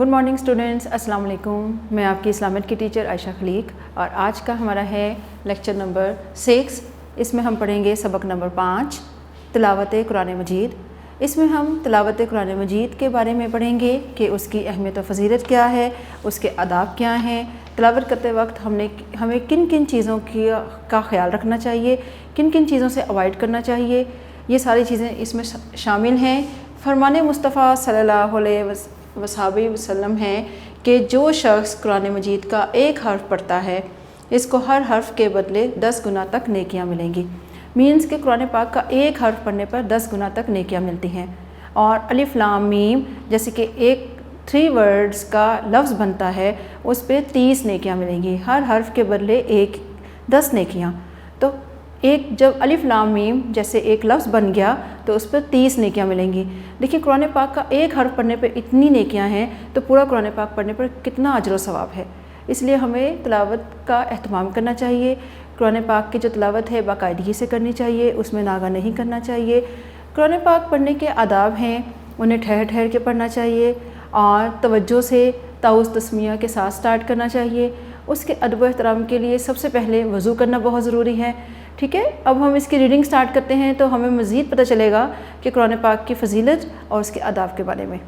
Good morning students, अस्सलाम वालेकुम। मैं आपकी इस्लामियत की टीचर आयशा खलीक और आज का हमारा है लेक्चर नंबर 6। इसमें हम पढ़ेंगे सबक नंबर 5 तिलावत कुरान मजीद। इसमें हम तिलावत कुरान मजीद के बारे में पढ़ेंगे कि उसकी अहमियत और फ़जीलत क्या है, उसके आदाब क्या हैं, तिलावत करते वक्त हमें किन किन चीज़ों का ख्याल रखना चाहिए, किन किन चीज़ों से अवॉइड करना चाहिए। ये सारी चीज़ें इसमें शामिल हैं। फरमान मुस्तफ़ा सल्लल्लाहु अलैहि वसल्लम है कि जो शख्स कुरान मजीद का एक हर्फ पढ़ता है इसको हर हर्फ के बदले 10 गुना तक नेकियां मिलेंगी। मीन्स के कुरान पाक का एक हर्फ पढ़ने पर 10 गुना तक नेकियां मिलती हैं। और अलिफ लाम मीम जैसे कि एक 3 वर्ड्स का लफ्ज़ बनता है उस पर 30 नेकियां मिलेंगी, हर हर्फ के बदले 10 नेकियां। तो एक जब अलिफ लाम मीम जैसे एक लफ्ज़ बन गया तो उस पर 30 नेकियां मिलेंगी। देखिए कुरान पाक का एक हर्फ पढ़ने पर इतनी नेकियां हैं तो पूरा कुरान पाक पढ़ने पर कितना अजर व सवाब है। इसलिए हमें तिलावत का एहतमाम करना चाहिए। कुरान पाक की जो तिलावत है बाकायदगी से करनी चाहिए, उसमें नागा नहीं करना चाहिए। कुरान पाक पढ़ने के आदाब हैं, उन्हें ठहर ठहर के पढ़ना चाहिए और तवज्जो से ताउज़ तस्मिया के साथ स्टार्ट करना चाहिए। उसके अदब एहतराम के लिए सबसे पहले वज़ू करना बहुत ज़रूरी है। ठीक है, अब हम इसकी रीडिंग स्टार्ट करते हैं तो हमें मज़ीद पता चलेगा कि कुरान पाक की फ़जीलत और उसके आदाब के बारे में।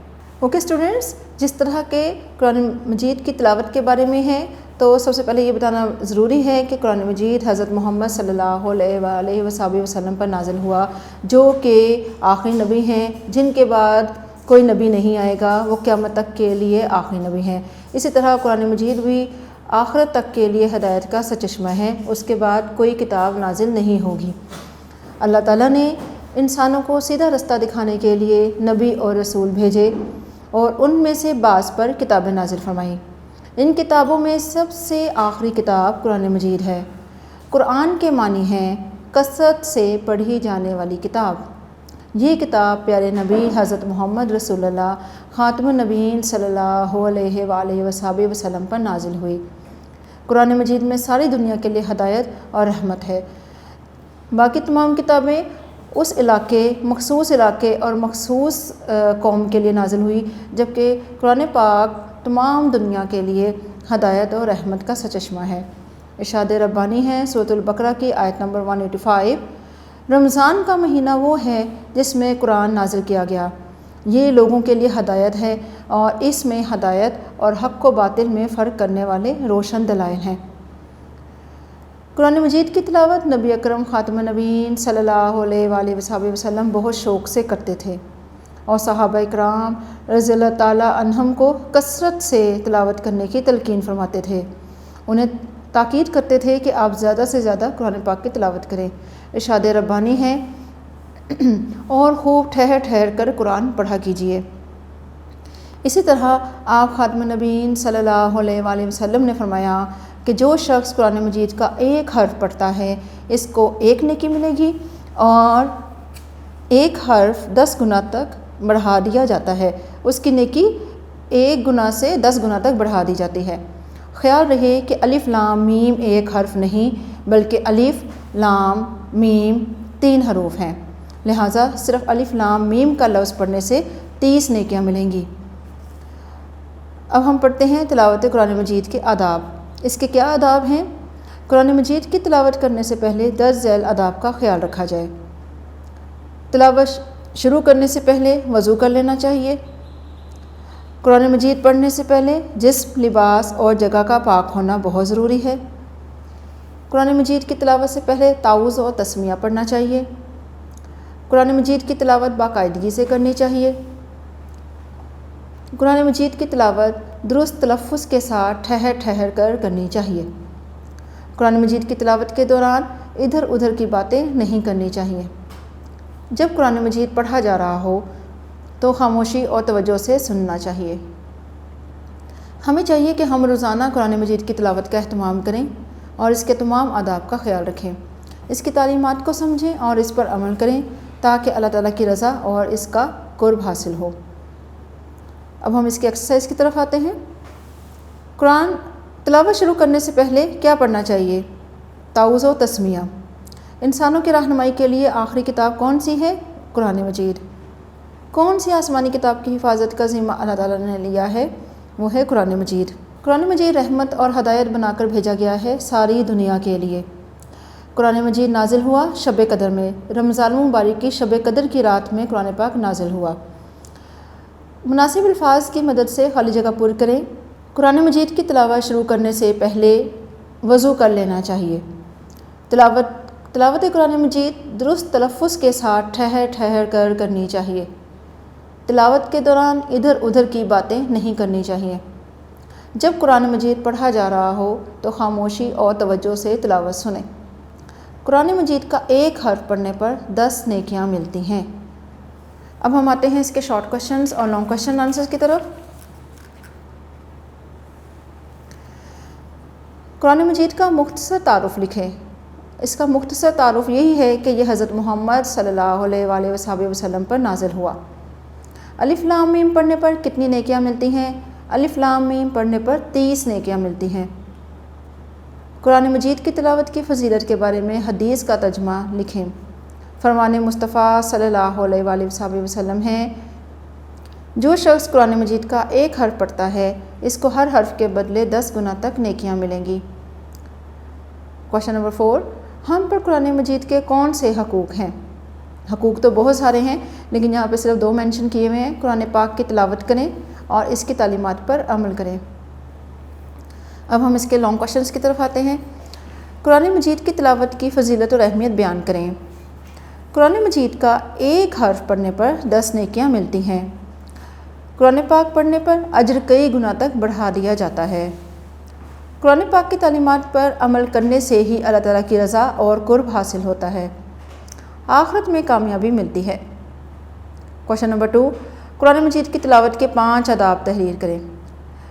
ओके स्टूडेंट्स, जिस तरह के कुरान मजीद की तिलावत के बारे में है तो सबसे पहले ये बताना ज़रूरी है कि कुरान मजीद हज़रत मोहम्मद सल्लल्लाहु अलैहि वसल्लम पर नाज़िल हुआ, जो कि आखिरी नबी हैं, जिनके बाद कोई नबी नहीं आएगा, वो क़यामत तक के लिए आखिरी नबी हैं। इसी तरह कुरान मजीद भी आखिरत तक के लिए हिदायत का सचश्मा है, उसके बाद कोई किताब नाजिल नहीं होगी। अल्लाह ताला ने इंसानों को सीधा रास्ता दिखाने के लिए नबी और रसूल भेजे और उनमें से बाज़ पर किताबें नाजिल फरमाईं। इन किताबों में सबसे आखिरी किताब कुरान मजीद है। कुरान के मानी हैं कसरत से पढ़ी जाने वाली किताब। ये किताब प्यारे नबी हज़रत मोहम्मद रसूलुल्लाह ख़ातमुन नबीयीन सल्लल्लाहु अलैहि वसल्लम पर नाजिल हुई। कुरान मजीद में सारी दुनिया के लिए हदायत और रहमत है। बाकी तमाम किताबें उस इलाके, मखसूस इलाके और मखसूस कौम के लिए नाजिल हुई, जबकि कुरान पाक तमाम दुनिया के लिए हदायत और रहमत का सचश्मा है। इरशाद रब्बानी है सूरह बकरा की आयत नंबर 185, रमज़ान का महीना वो है जिसमें कुरान नाजिल किया गया, ये लोगों के लिए हदायत है और इसमें हदायत और हक़ व बातिल में फ़र्क करने वाले रोशन दलाइल हैं। कुरान मजीद की तिलावत नबी अकरम ख़ातमुन नबीयीन सल्लल्लाहु अलैहि वसल्लम बहुत शौक़ से करते थे और सहाबा इकराम रज़ियल्लाहु ताला अन्हुम को कसरत से तिलावत करने की तलकीन फरमाते थे। उन्हें ताकीद करते थे कि आप ज़्यादा से ज़्यादा कुरान पाक की तिलावत करें। इरशाद रब्बानी है और खूब ठहर ठहर कर कुरान पढ़ा कीजिए। इसी तरह आप ख़ातमुन नबीयीन सल्लल्लाहु अलैहि वसल्लम ने फरमाया कि जो शख्स कुरान मजीद का एक हर्फ पढ़ता है इसको 1 नेकी मिलेगी और एक हर्फ 10 गुना तक बढ़ा दिया जाता है। उसकी नेकी 1 गुना से 10 गुना तक बढ़ा दी जाती है। ख्याल रहे कि अलिफ लाम मीम एक हर्फ नहीं बल्कि अलिफ लाम मीम 3 हरूफ हैं, लिहाजा सिर्फ अलिफ लाम मीम का लफ्ज़ पढ़ने से 30 नेकियां मिलेंगी। अब हम पढ़ते हैं तिलावत कुरान मजीद के आदाब। इसके क्या आदाब हैं? कुरान मजीद की तिलावत करने से पहले 10 झैल आदाब का ख्याल रखा जाए। तिलावत शुरू करने से पहले वज़ू कर लेना चाहिए। कुरान मजीद पढ़ने से पहले जिस्म, लिबास और जगह का पाक होना बहुत ज़रूरी है। कुरान मजीद की तिलावत से पहले ताउज़ और तस्मिया पढ़ना चाहिए। कुरान मजीद की तिलावत बाकायदगी से करनी चाहिए। कुरान मजीद की तिलावत दुरुस्त तलफ़्फ़ुज़ के साथ ठहर ठहर कर करनी चाहिए। कुरान मजीद की तिलावत के दौरान इधर उधर की बातें नहीं करनी चाहिए। जब कुरान मजीद पढ़ा जा रहा हो तो खामोशी और तवज्जो से सुनना चाहिए। हमें चाहिए कि हम रोज़ाना कुरान मजीद की तिलावत का एहतमाम करें और इसके तमाम आदाब का ख्याल रखें, इसकी तालीमात को समझें और इस पर अमल करें ताकि अल्लाह ताला की रज़ा और इसका कुर्ब हासिल हो। अब हम इसकी एक्सरसाइज की तरफ आते हैं। कुरान तिलावत शुरू करने से पहले क्या पढ़ना चाहिए? ताउज़ और तस्मिया। इंसानों की रहनुमाई के लिए आखिरी किताब कौन सी है? कुरान मजीद। कौन सी आसमानी किताब की हिफाजत का ज़िम्मा अल्लाह ताला ने लिया है? وہ ہے قرآن مجید۔ قرآن مجید رحمت اور ہدایت بنا کر بھیجا گیا ہے ساری دنیا کے لیے۔ قرآن مجید نازل ہوا شب قدر میں، رمضان المبارک کی شب قدر کی رات میں قرآن پاک نازل ہوا۔ مناسب الفاظ کی مدد سے خالی جگہ پر کریں۔ قرآن مجید کی تلاوت شروع کرنے سے پہلے وضو کر لینا چاہیے۔ تلاوت قرآن مجید درست تلفظ کے ساتھ ٹھہر ٹھہر کر کرنی چاہیے۔ تلاوت کے دوران ادھر ادھر کی باتیں نہیں کرنی چاہیے۔ جب قرآن مجید پڑھا جا رہا ہو تو خاموشی اور توجہ سے تلاوت سنیں۔ قرآن مجید کا ایک حرف پڑھنے پر 10 نیکیاں ملتی ہیں۔ اب ہم آتے ہیں اس کے شارٹ کوشچنز اور لانگ کوشچن آنسرز کی طرف۔ قرآن مجید کا مختصر تعارف لکھیں۔ اس کا مختصر تعارف یہی ہے کہ یہ حضرت محمد صلی اللہ علیہ وآلہ وسلم پر نازل ہوا۔ الف لام میم پڑھنے پر کتنی نیکیاں ملتی ہیں؟ الف لام میم پڑھنے پر 30 نیکیاں ملتی ہیں۔ قرآن مجید کی تلاوت کی فضیلت کے بارے میں حدیث کا ترجمہ لکھیں۔ فرمان مصطفیٰ صلی اللہ علیہ وآلہ وسلم ہیں، جو شخص قرآن مجید کا ایک حرف پڑھتا ہے اس کو ہر حرف کے بدلے 10 گنا تک نیکیاں ملیں گی۔ کوشچن نمبر 4، ہم پر قرآن مجید کے کون سے حقوق ہیں؟ حقوق تو بہت سارے ہیں لیکن یہاں پہ صرف 2 مینشن کیے ہوئے ہیں۔ قرآن پاک کی تلاوت کریں اور اس کی تعلیمات پر عمل کریں۔ اب ہم اس کے لانگ کوشچنز کی طرف آتے ہیں۔ قرآن مجید کی تلاوت کی فضیلت اور اہمیت بیان کریں۔ قرآن مجید کا ایک حرف پڑھنے پر 10 نیکیاں ملتی ہیں۔ قرآن پاک پڑھنے پر اجر کئی گنا تک بڑھا دیا جاتا ہے۔ قرآن پاک کی تعلیمات پر عمل کرنے سے ہی اللہ تعالیٰ کی رضا اور قرب حاصل ہوتا ہے۔ آخرت میں کامیابی ملتی ہے۔ کوشچن نمبر 2، قرآن مجید کی تلاوت کے 5 آداب تحریر کریں۔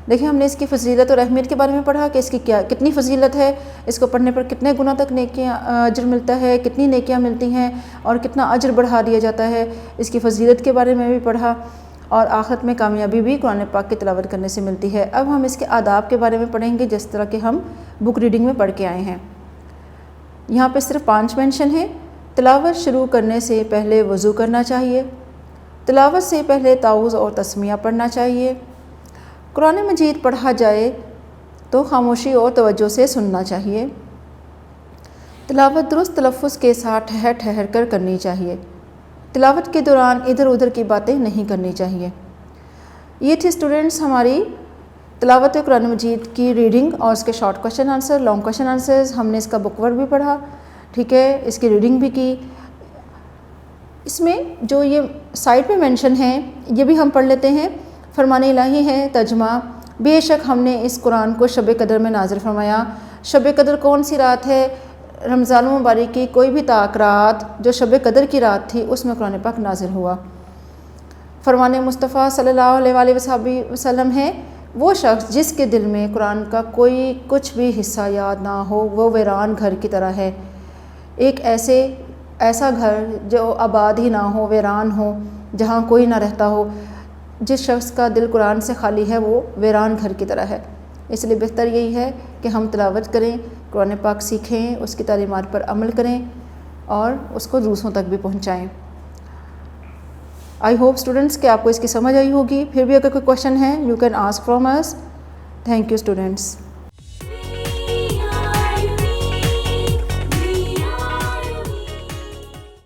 دیکھیں ہم نے اس کی فضیلت اور اہمیت کے بارے میں پڑھا کہ اس کی کتنی فضیلت ہے، اس کو پڑھنے پر کتنے گنا تک نیکیاں اجر ملتا ہے، کتنی نیکیاں ملتی ہیں اور کتنا اجر بڑھا دیا جاتا ہے۔ اس کی فضیلت کے بارے میں بھی پڑھا اور آخرت میں کامیابی بھی قرآن پاک کی تلاوت کرنے سے ملتی ہے۔ اب ہم اس کے آداب کے بارے میں پڑھیں گے جس طرح کہ ہم بک ریڈنگ میں پڑھ کے آئے ہیں۔ یہاں پہ صرف 5 مینشن ہیں۔ تلاوت شروع کرنے سے پہلے وضو کرنا چاہیے۔ تلاوت سے پہلے تعوذ اور تسمیہ پڑھنا چاہیے۔ قرآن مجید پڑھا جائے تو خاموشی اور توجہ سے سننا چاہیے۔ تلاوت درست تلفظ کے ساتھ ٹھہر ٹھہر کر کرنی چاہیے۔ تلاوت کے دوران ادھر ادھر کی باتیں نہیں کرنی چاہیے۔ یہ تھی اسٹوڈنٹس ہماری تلاوت قرآن مجید کی ریڈنگ اور اس کے short question answer, long question answers. ہم نے اس کا بک ورک بھی پڑھا، ٹھیک ہے، اس کی ریڈنگ بھی کی۔ اس میں جو یہ سائڈ پہ مینشن ہیں یہ بھی ہم پڑھ لیتے ہیں۔ فرمان الہی ہے ترجمہ، بے شک ہم نے اس قرآن کو شب قدر میں نازل فرمایا۔ شب قدر کون سی رات ہے؟ رمضان المبارک کی کوئی بھی طاق رات جو شب قدر کی رات تھی اس میں قرآن پاک نازل ہوا۔ فرمان مصطفیٰ صلی اللہ علیہ وآلہ وسلم ہے، وہ شخص جس کے دل میں قرآن کا کوئی کچھ بھی حصہ یاد نہ ہو وہ ویران گھر کی طرح ہے۔ ایک ایسا گھر جو آباد ہی نہ ہو، ویران ہو، جہاں کوئی نہ رہتا ہو، جس شخص کا دل قرآن سے خالی ہے وہ ویران گھر کی طرح ہے۔ اس لیے بہتر یہی ہے کہ ہم تلاوت کریں، قرآن پاک سیکھیں، اس کی تعلیمات پر عمل کریں اور اس کو دوسروں تک بھی پہنچائیں۔ آئی ہوپ اسٹوڈنٹس کہ آپ کو اس کی سمجھ آئی ہوگی۔ پھر بھی اگر کوئی کویشچن ہے you can ask from us. Thank you students.